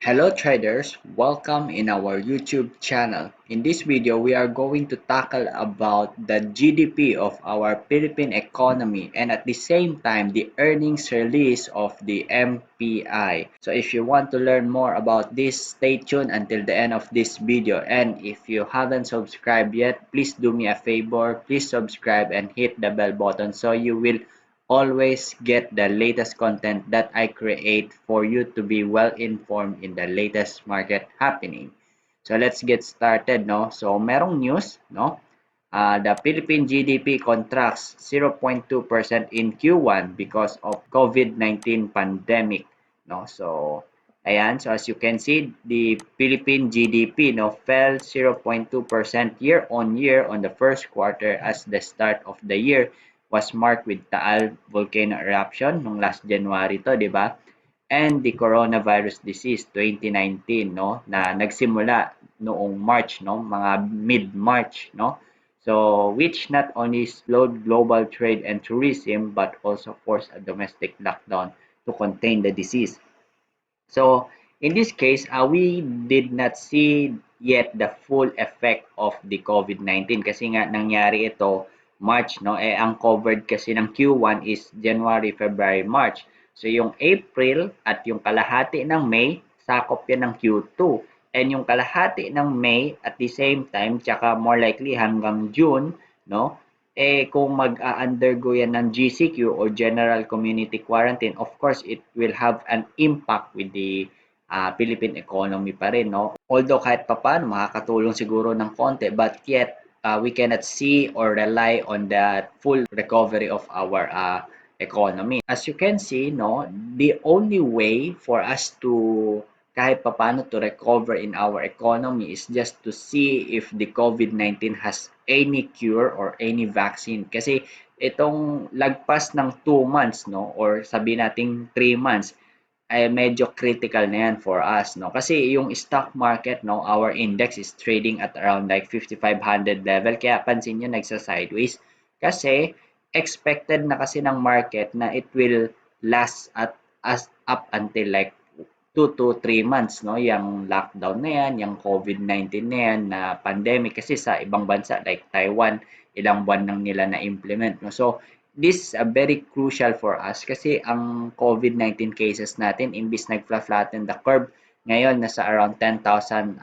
Hello traders, welcome in our YouTube channel. In this video, we are going to tackle about the GDP of our Philippine economy and at the same time the earnings release of the MPI. So if you want to learn more about this, stay tuned until the end of this video. And if you haven't subscribed yet, please do me a favor, please subscribe and hit the bell button so you will always get the latest content that I create for you to be well informed in the latest market happening. So let's get started, no? So merong news, no? The Philippine GDP contracts 0.2% in Q1 because of COVID-19 pandemic, no? So ayan, so as you can see, the Philippine GDP no fell 0.2% year on year on the first quarter as the start of the year was marked with Taal volcano eruption nung last January to, di ba? And the coronavirus disease 2019 no na nagsimula noong March no, mga mid-March no. So which not only slowed global trade and tourism but also forced a domestic lockdown to contain the disease. So in this case, we did not see yet the full effect of the COVID-19 kasi nga nangyari ito March, no? Eh, ang covered kasi ng Q1 is January, February, March. So yung April at yung kalahati ng May, sakop yan ng Q2. And yung kalahati ng May at the same time, tsaka more likely hanggang June, no? Eh kung mag-undergo yan ng GCQ or General Community Quarantine, of course, it will have an impact with the Philippine economy pa rin, no? Although kahit papaano makakatulong siguro ng konti, but yet we cannot see or rely on the full recovery of our economy. As you can see, no, the only way for us to kahit papaano to recover in our economy is just to see if the COVID-19 has any cure or any vaccine. Kasi itong lagpas ng 2 months, no, or sabi nating 3 months, ay medyo critical na yan for us, no? Kasi yung stock market, no, our index is trading at around like 5,500 level. Kaya pansin nyo, nagsa-sideways. Kasi expected na kasi ng market na it will last at as up until like 2 to 3 months, no? Yung lockdown na yan, yung COVID-19 na yan, na pandemic. Kasi sa ibang bansa like Taiwan, ilang buwan nang nila na-implement, no? So, this is very crucial for us kasi ang COVID-19 cases natin, imbis nag-flatten the curve, ngayon nasa around 10,300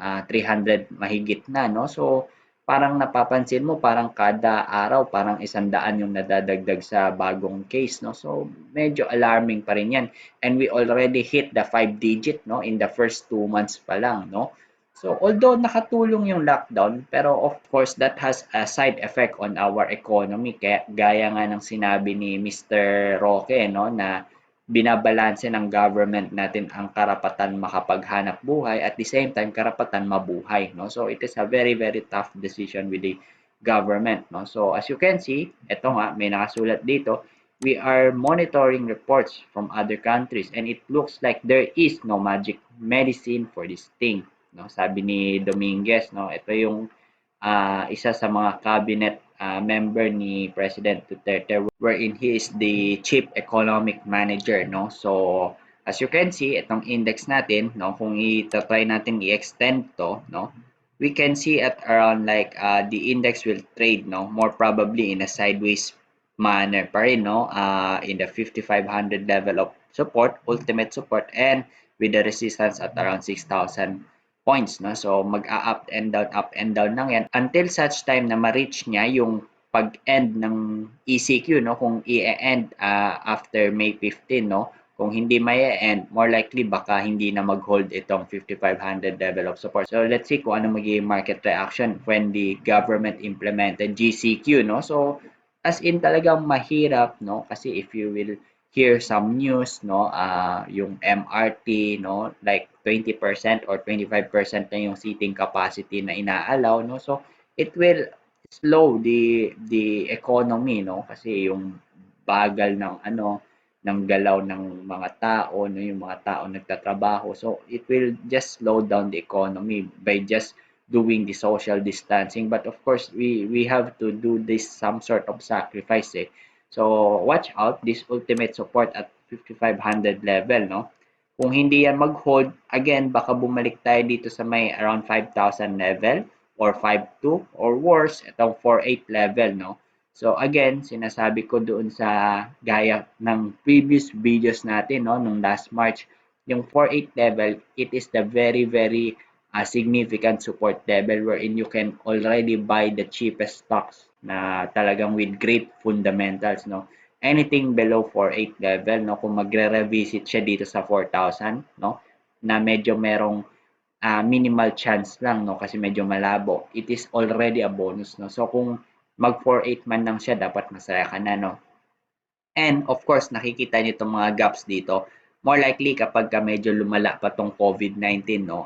mahigit na, no? So, parang napapansin mo, parang kada araw, parang 100 yung nadadagdag sa bagong case, no? So, medyo alarming pa rin yan. And we already hit the 5 digit, no, in the first 2 months pa lang, no? So although nakatulong yung lockdown, pero of course that has a side effect on our economy. Kaya gaya nga ng sinabi ni Mr. Roque, no, na binabalanse ng government natin ang karapatan makapaghanap buhay at the same time karapatan mabuhay, no? So it is a very very tough decision with the government, no? So as you can see, eto nga may nakasulat dito, we are monitoring reports from other countries and it looks like there is no magic medicine for this thing, no? Sabi ni Dominguez, no, ito yung isa sa mga cabinet member ni President Duterte wherein he is the chief economic manager, no? So as you can see, itong index natin, no, kung i-try natin i-extend to, no, we can see at around like the index will trade, no, more probably in a sideways manner pa rin, no, in the 5,500 level of support, ultimate support, and with the resistance at around 6,000 points, no? So up and down lang yan until such time na ma-reach niya yung pag-end ng ECQ, no? Kung i-end after May 15, no? Kung hindi may end, more likely baka hindi na mag-hold itong 5,500 level of support. So let's see kung ano magiging market reaction when the government implemented GCQ, no? So as in talagang mahirap, no? Kasi if you will hear some news, no, yung MRT, no, like 20% or 25% na yung seating capacity na inaalaw, no. So it will slow the economy, no, kasi yung bagal ng ano ng galaw ng mga tao, no, yung mga tao nagtatrabaho. So it will just slow down the economy by just doing the social distancing. But of course, we have to do this some sort of sacrifice, eh. So watch out this ultimate support at 5,500 level, no. Kung hindi yan mag-hold, again, baka bumalik tayo dito sa may around 5,000 level or 5,200 or worse, itong 4,800 level, no? So again, sinasabi ko doon sa gaya ng previous videos natin, no, nung last March, yung 4,800 level, it is the very, very significant support level wherein you can already buy the cheapest stocks na talagang with great fundamentals, no? Anything below 4,800 level, no, kung magre-revisit siya dito sa 4,000, no, na medyo merong minimal chance lang, no, kasi medyo malabo, it is already a bonus, no. So kung mag 4,800 man lang siya, dapat masaya ka na, no. And of course, nakikita niyo itong mga gaps dito. More likely kapag ka medyo lumala pa tong COVID-19, no,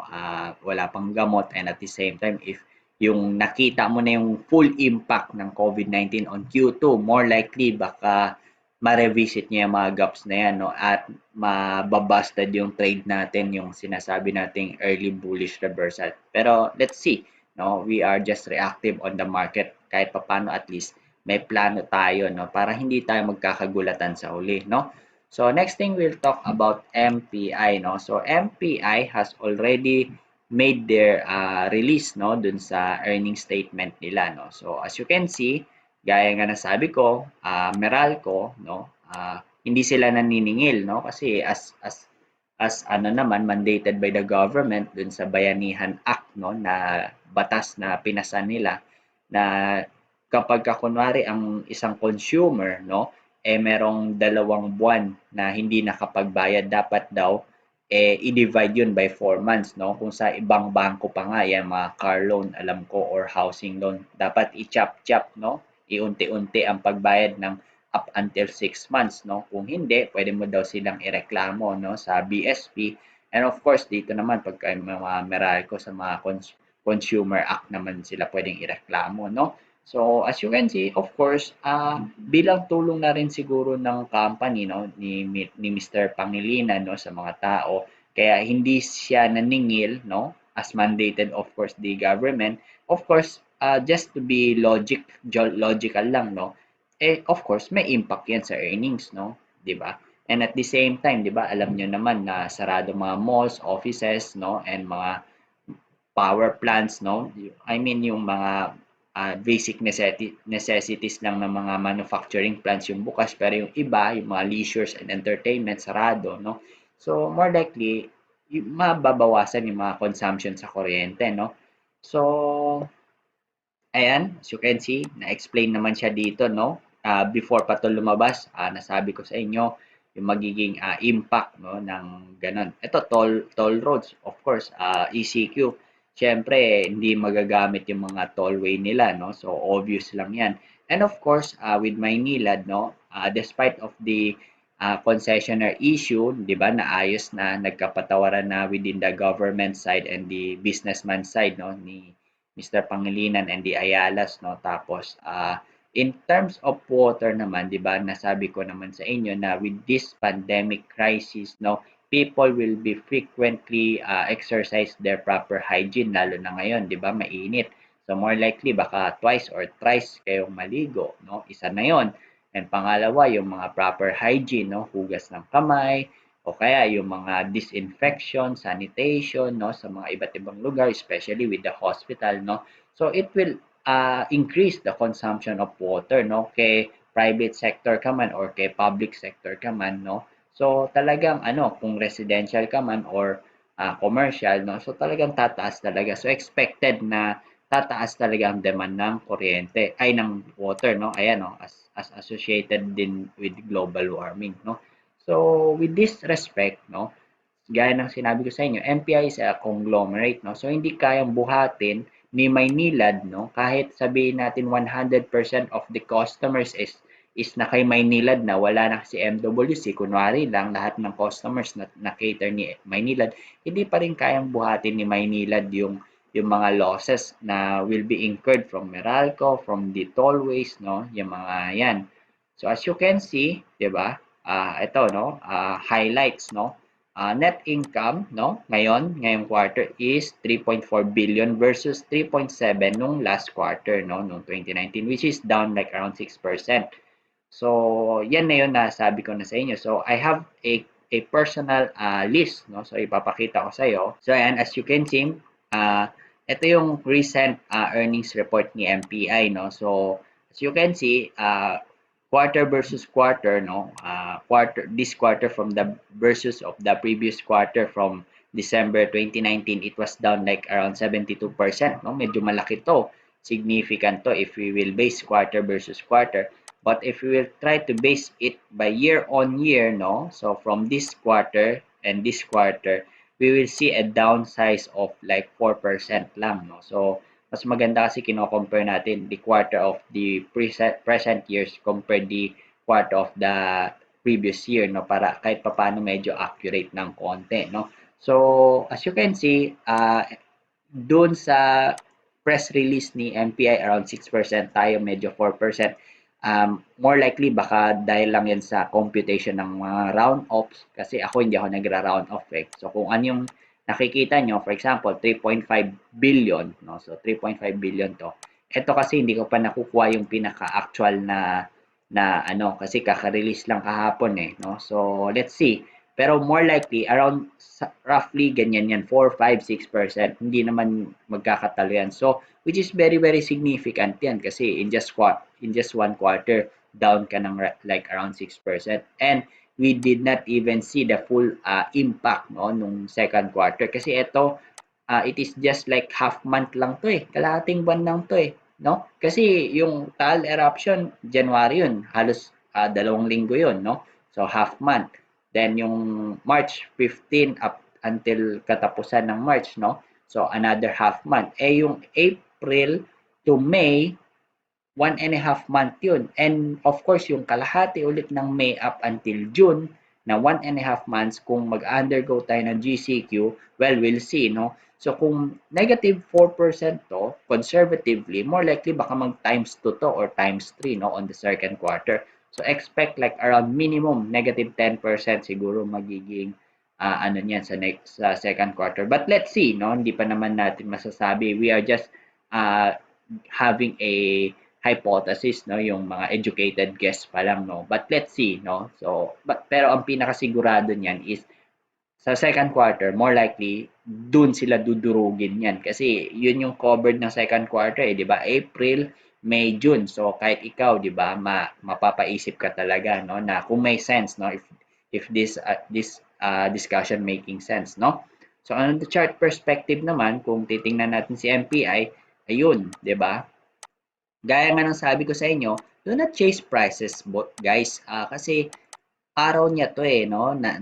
wala pang gamot, and at the same time, if yung nakita mo na yung full impact ng COVID-19 on Q2, more likely baka ma-revisit niya yung mga gaps na yan, no, at mababasted yung trade natin, yung sinasabi nating early bullish reversal. Pero let's see, no, we are just reactive on the market kahit papaano, at least may plano tayo, no, para hindi tayo magkakagulatan sa huli, no. So next thing, we'll talk about MPI, no. So MPI has already made their release, no, dun sa earning statement nila, no. So as you can see, gaya nga nasabi ko, Meralco, no, hindi sila naniningil, no, kasi as ano naman, mandated by the government dun sa Bayanihan Act, no, na batas na pinasa nila, na kapag ka kunwari ang isang consumer, no, eh merong 2 buwan na hindi nakapagbayad, dapat daw i-divide yun by 4 months, no. Kung sa ibang bangko pa nga yan, mga car loan alam ko, or housing loan, dapat i-chop-chop, no, iunti-unti ang pagbayad ng up until 6 months, no. Kung hindi, pwede mo daw silang ireklamo, no, sa BSP. And of course, dito naman pagka mga Meralco sa mga Consumer Act naman sila pwedeng ireklamo, no. So as you can see, of course, bilang tulong na rin siguro ng company, no, ni Mr. Pangilinan, no, sa mga tao, kaya hindi siya naningil, no, as mandated of course the government. Of course, just to be logical lang, no, eh of course may impact 'yan sa earnings, no, 'di ba? And at the same time, 'di ba, alam niyo naman na sarado mga malls, offices, no, and mga power plants, no? I mean yung mga basic necessities lang ng mga manufacturing plants yung bukas, pero yung iba, yung mga leisures and entertainment, sarado, no? So more likely, mababawasan yung mga consumption sa kuryente, no? So ayan, as you can see, na-explain naman siya dito, no? Before pa 'to lumabas, nasabi ko sa inyo yung magiging impact, no, ng ganun. Ito, toll roads, of course, ECQ. Siyempre, hindi magagamit yung mga tollway nila, no? So obvious lang 'yan. And of course, with Maynilad, no, despite of the concessionaire issue, 'di ba, naayos na, nagkapatawaran na within the government side and the businessman side, no, ni Mr. Pangilinan and the Ayalas, no. Tapos in terms of water naman, 'di ba, nasabi ko naman sa inyo na with this pandemic crisis, no, people will be frequently exercise their proper hygiene, lalo na ngayon, 'di ba, mainit. So more likely baka twice or thrice kayong maligo, no. Isa na 'yon. And pangalawa, yung mga proper hygiene, no, hugas ng kamay, o kaya yung mga disinfection, sanitation, no, sa mga iba't ibang lugar, especially with the hospital, no. So it will increase the consumption of water, no, kay private sector ka man or kay public sector ka man, no. So talagang ano, kung residential ka man or commercial, no, so talagang tataas talaga. So expected na tataas talaga ang demand ng kuryente, ay ng water, no. Ayan, no, as associated din with global warming, no. So with this respect, no, gaya ng sinabi ko sa inyo, MPI is a conglomerate, no. So hindi kayang buhatin ni Maynilad, no, kahit sabihin natin 100% of the customers is na kay Maynilad na, wala na si MWC, kunwari lang lahat ng customers na cater ni Maynilad, hindi pa rin kayang buhatin ni Maynilad yung mga losses na will be incurred from Meralco, from the tollways, no, yung mga yan. So as you can see, 'di ba? Ito, no, highlights, no. Net income, no, ngayong quarter is 3.4 billion versus 3.7 nung last quarter, no, nung 2019, which is down like around 6%. So yan na yun na sabi ko na sa inyo. So I have a a personal list, no? So ipapakita ko sa iyo. So ayan, as you can see, ito yung recent earnings report ni MPI, no? So as you can see, quarter versus quarter, no? This quarter from the versus of the previous quarter from December 2019, it was down like around 72%, no? Medyo malaki to, significant to if we will base quarter versus quarter. But if we will try to base it by year on year, no? So from this quarter and this quarter, we will see a downsize of like 4% lang, no? So mas maganda kasi kino-compare natin the quarter of the present years compared the quarter of the previous year, no? Para kahit papaano medyo accurate ng konti, no? So as you can see, doon sa press release ni MPI around 6% tayo, medyo 4%. More likely baka dahil lang yan sa computation ng mga round offs kasi ako hindi ako nagra-round off eh. So kung ano yung nakikita nyo, for example, 3.5 billion, no? So 3.5 billion to. Ito kasi hindi ko pa nakukuha yung pinaka-actual na ano kasi kaka-release lang kahapon eh, no? So let's see. Pero more likely, around roughly ganyan yan, 4, 5, 6%. Hindi naman magkakatalo yan. So, which is very, very significant yan kasi in just one quarter, down ka ng like around 6%. And we did not even see the full impact no, nung second quarter. Kasi ito, it is just like half month lang to eh. Kalahating buwan lang to eh. No? Kasi yung Taal eruption, January yun. Halos 2 linggo yun. No? So, half month. Then yung March 15 up until katapusan ng March, no? So another half month. Eh yung April to May, 1.5 month yun. And of course, yung kalahati ulit ng May up until June na 1.5 months kung mag-undergo tayo ng GCQ, well, we'll see, no? So kung negative 4% to, conservatively, more likely baka mag times 2 to or times 3, no, on the second quarter. So expect like around minimum negative 10% siguro magiging ano niyan sa second quarter. But let's see, no? Hindi pa naman natin masasabi. We are just having a hypothesis, no, yung mga educated guess pa lang, no. But let's see, no. So pero ang pinakasigurado niyan is sa second quarter, more likely dun sila dudurugin yan kasi yun yung covered ng second quarter eh, 'di ba? April, May, June. So kahit ikaw, 'di ba, mapapaisip ka talaga no na kung may sense no if this discussion making sense, no? So on the chart perspective naman, kung titingnan natin si MPI, ayun, 'di ba? Gaya nga ng sabi ko sa inyo, do not chase prices, guys. Kasi araw niya 'to, eh, 'no, na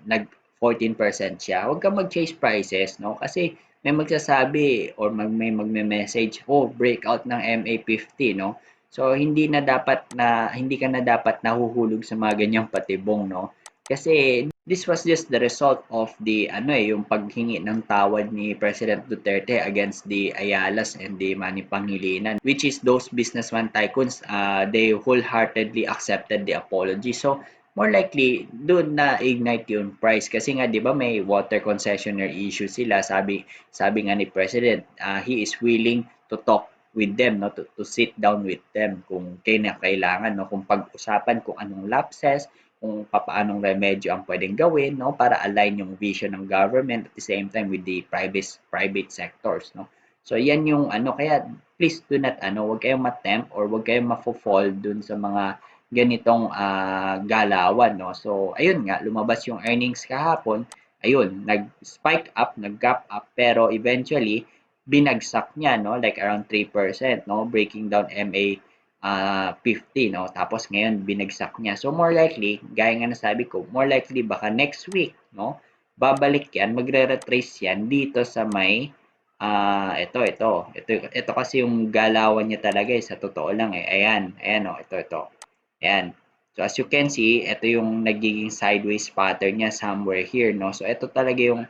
nag 14% siya. Huwag kang mag-chase prices, 'no, kasi may magsasabi or may magme-message, "Oh, breakout ng MA50," 'no. So, hindi ka na dapat nahuhulog sa mga ganyang patibong, 'no. Kasi this was just the result of the ano eh, yung paghingi ng tawad ni President Duterte against the Ayalas and the Manny Pangilinan, which is those businessman tycoons, they wholeheartedly accepted the apology. So, more likely, doon na ignite yung price. Kasi nga, di ba, may water concessionaire issue sila. Sabi nga ni President, he is willing to talk with them, no, to sit down with them kung kailangan, no, kung pag-usapan kung anong lapses, kung papaanong remedyo ang pwedeng gawin no para align yung vision ng government at the same time with the private sectors no. So yan yung ano kaya please do not wag kayong ma-tempt or wag kayong mafo-fall dun sa mga ganitong galawan no. So ayun nga lumabas yung earnings kahapon, ayun nag-spike up, nag-gap up pero eventually binagsak niya no like around 3% no breaking down MA 50 no tapos ngayon binagsak niya so more likely gaya nga nasabi ko more likely baka next week no babalik yan magre-retrace yan dito sa may ito kasi yung galawan niya talaga eh, sa totoo lang eh ayan oh ito ayan so as you can see ito yung nagiging sideways pattern niya somewhere here no so ito talaga yung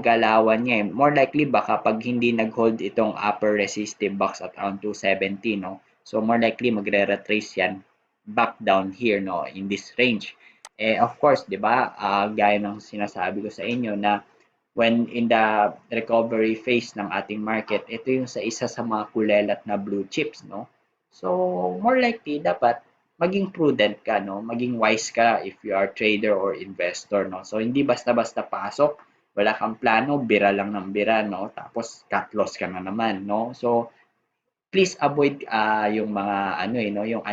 galawan niya eh. More likely baka pag hindi nag-hold itong upper resistive box at around 270 no. So more likely magre-retrace yan back down here no in this range. Eh of course, 'di ba? Gaya ng sinasabi ko sa inyo na when in the recovery phase ng ating market, ito yung isa sa mga kulelat na blue chips no. So more likely dapat maging prudent ka, no? Maging wise ka if you are trader or investor, no? So, hindi basta-basta pasok, wala kang plano, bira lang ng bira, no? Tapos, cut loss ka na naman, no? So, please avoid yung mga ano no, yung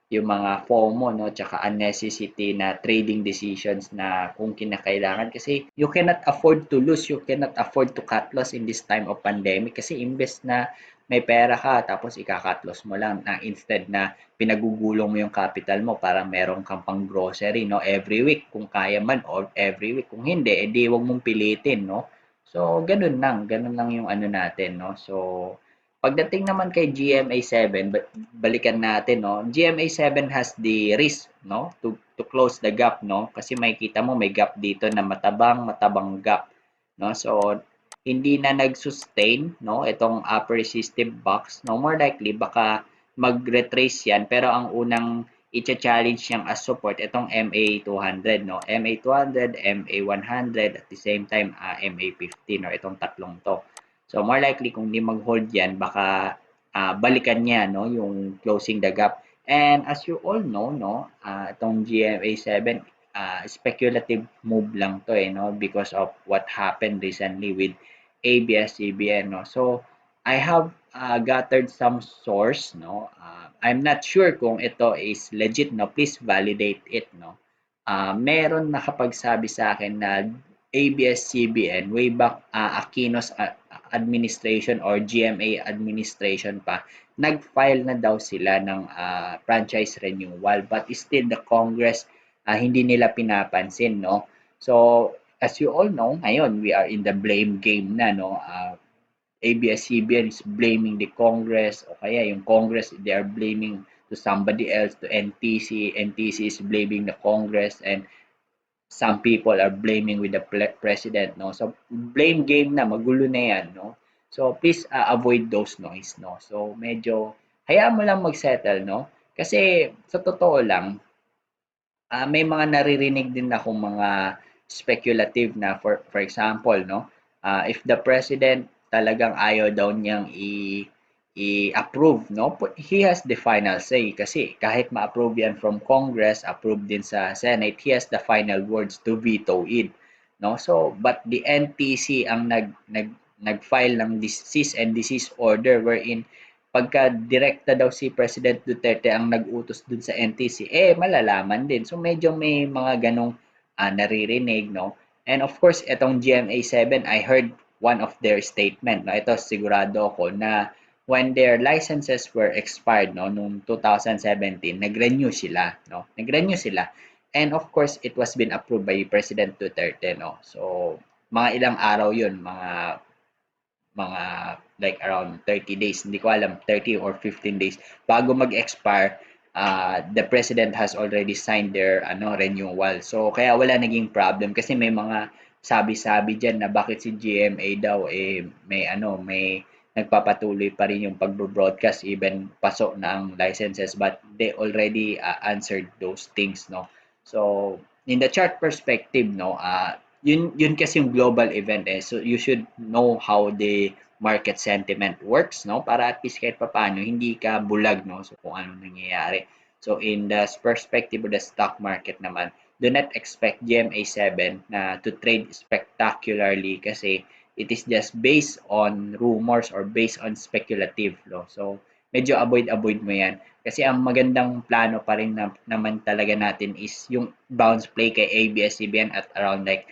yung mga FOMO no, tsaka unnecessity na trading decisions na kung kinakailangan kasi you cannot afford to lose, you cannot afford to cut loss in this time of pandemic kasi imbes na may pera ka tapos ika-cut loss mo lang na instead na pinagugulong mo yung capital mo para meron kang pang grocery no every week kung kaya man or every week kung hindi edi wag mong pilitin no. So ganun lang yung ano natin no. So pagdating naman kay GMA7, balikan natin, no? GMA7 has the risk, no? To close the gap, no? Kasi makikita mo may gap dito na matabang gap, no? So, hindi na nag-sustain, no? Itong upper resistive box, no? More likely, baka mag-retrace yan. Pero ang unang i-challenge niyang as support, itong MA200, no? MA200, MA100, at the same time, MA50, no? Itong tatlong to. So more likely kung di mag-hold yan, baka balikan niya no, yung closing the gap. And as you all know, no, itong GMA7, speculative move lang to no, because of what happened recently with ABS-CBN. No. So I have gathered some source. No, I'm not sure kung ito is legit. No, please validate it. No. Meron nakapagsabi sa akin na ABS-CBN way back Aquino's administration or GMA administration pa, nag-file na daw sila ng franchise renewal but still the Congress hindi nila pinapansin no. So as you all know, ngayon we are in the blame game na no. ABS-CBN is blaming the Congress o kaya yung Congress they are blaming to somebody else, to NTC, NTC is blaming the Congress and some people are blaming with the president no, so blame game na, magulo na yan no. So please avoid those noise no, so medyo hayaan mo lang mag-settle no, kasi sa totoo lang may mga naririnig din akong mga speculative na for example no, if the president talagang ayaw daw niyang i-approve no, he has the final say kasi kahit ma-approve yan from Congress, approve din sa Senate, he has the final words to veto it no. So but the NTC ang nag-file ng cease and desist order wherein pagka direkta daw si President Duterte ang nag-utos dun sa NTC, malalaman din. So medyo may mga ganong naririnig, no? And of course, itong GMA7, I heard one of their statement, no? Ito sigurado ako na when their licenses were expired, no, noong 2017, nag-renew sila, no? Nag-renew sila. And of course, it was been approved by President Duterte, no? So, mga ilang araw yun, mga like around 30 days, hindi ko alam, 30 or 15 days bago mag-expire, the president has already signed their renewal. So kaya wala naging problem kasi may mga sabi-sabi diyan na bakit si GMA daw may nagpapatuloy pa rin yung pagbo-broadcast even pasok na ang licenses but they already answered those things no. So in the chart perspective no, yun kasi yung global event so you should know how the market sentiment works no, para at least kahit papaano hindi ka bulag no so kung ano nangyayari. So in the perspective of the stock market naman, do not expect GMA7 na to trade spectacularly kasi it is just based on rumors or based on speculative no. So medyo avoid mo yan kasi ang magandang plano pa rin naman talaga natin is yung bounce play kay ABS-CBN at around like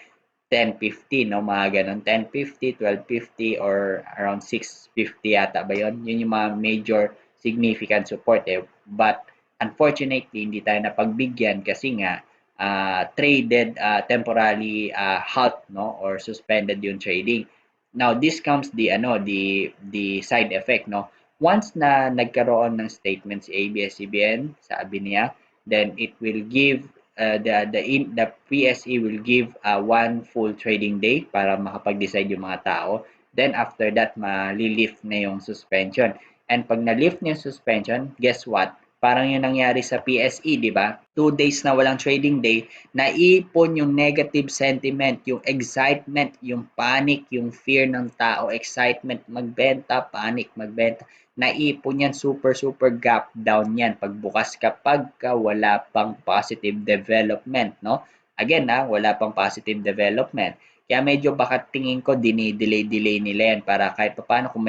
10.50 no, mga ganun, 10.50, 12.50 or around 6.50 yata ba yun? Yun yung mga major significant support but unfortunately hindi tayo napagbigyan kasi nga traded temporarily halt no or suspended yung trading. Now this comes the side effect no. Once na nagkaroon ng statement si ABS-CBN, sabi niya, then it will give the PSE will give one full trading day para makapag-decide yung mga tao. Then after that, ma-lift na yung suspension. And pag na-lift na yung suspension, guess what? Parang yung nangyari sa PSE, di ba? 2 days na walang trading day, naipon yung negative sentiment, yung excitement, yung panic, yung fear ng tao, excitement magbenta, panic magbenta. Naipon yan, super super gap down yan pagbukas kapag wala pang positive development, no? Again, wala pang positive development. Kaya medyo baka tingin ko dinidelay-delay nila yan para kahit paano kung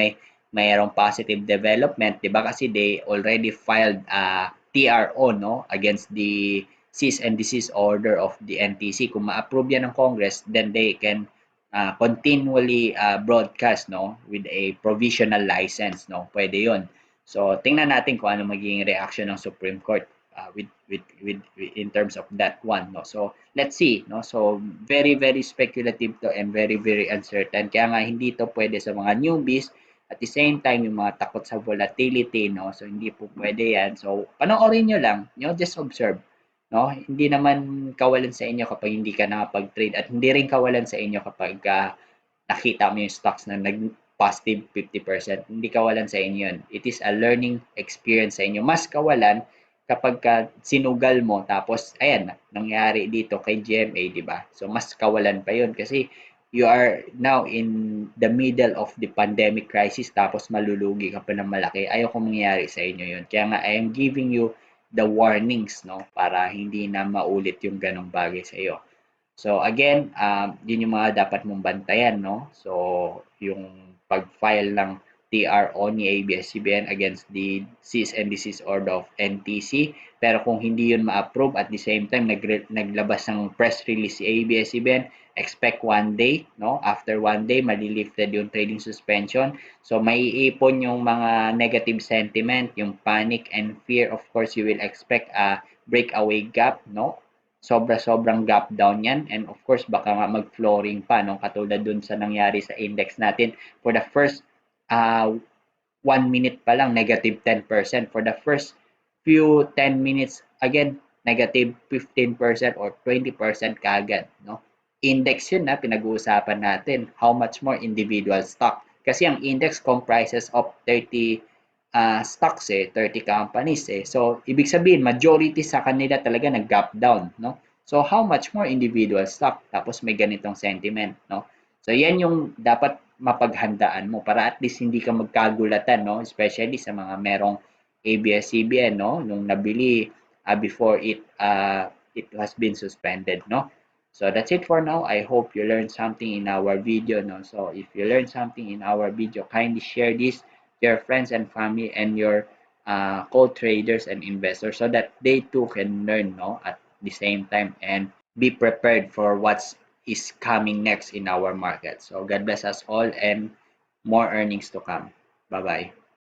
mayroong positive development, 'di ba? Kasi they already filed a TRO, no, against the cease and desist order of the NTC. Kung ma-approve yan ng Congress, then they can continually broadcast, no, with a provisional license, no. Pwede 'yon. So tingnan natin kung ano magiging reaction ng Supreme Court with in terms of that one, no. So let's see, no. So very very speculative to and very very uncertain. Kaya nga hindi to pwede sa mga newbies. At the same time, yung mga takot sa volatility, no? So, hindi po pwede yan. So, panoorin nyo lang, just observe, no? Hindi naman kawalan sa inyo kapag hindi ka nakapag-trade at hindi rin kawalan sa inyo kapag nakita mo yung stocks na nag-positive 50%. Hindi kawalan sa inyo yun. It is a learning experience sa inyo. Mas kawalan kapag sinugal mo tapos ayan nangyari dito kay GMA, di ba? So mas kawalan pa yun kasi you are now in the middle of the pandemic crisis tapos malulugi ka pa ng malaki. Ayaw kong mangyari sa inyo yun. Kaya nga I am giving you the warnings, no, para hindi na maulit yung ganong bagay sa iyo. So again, yun yung mga dapat mong bantayan, no? So yung pag-file ng TRO ni ABS-CBN against the cease and desist order of NTC. Pero kung hindi yun ma-approve at the same time naglabas ng press release si ABS-CBN, expect 1 day, no? After 1 day, malilifted yung trading suspension. So maiipon yung mga negative sentiment, yung panic and fear. Of course, you will expect a breakaway gap, no? Sobra-sobrang gap down yan and of course baka nga mag-flooring pa, no, katulad dun sa nangyari sa index natin for the first 1 minute pa lang negative 10%, for the first few 10 minutes again negative 15% or 20% kagad, no. Index yun na pinag-uusapan natin, how much more individual stock kasi ang index comprises of 30 stocks 30 companies So, ibig sabihin, majority sa kanila talaga nag-gap down, no? So, how much more individual stock? Tapos may ganitong sentiment, no? So, yan yung dapat mapaghandaan mo para at least hindi ka magkagulatan, no? Especially sa mga merong ABS-CBN, no? Nung nabili before it has been suspended, no? So, that's it for now. I hope you learned something in our video, no? So, if you learned something in our video, kindly share this your friends and family and your co-traders and investors so that they too can learn, no, at the same time and be prepared for what's is coming next in our market. So God bless us all and more earnings to come. Bye bye.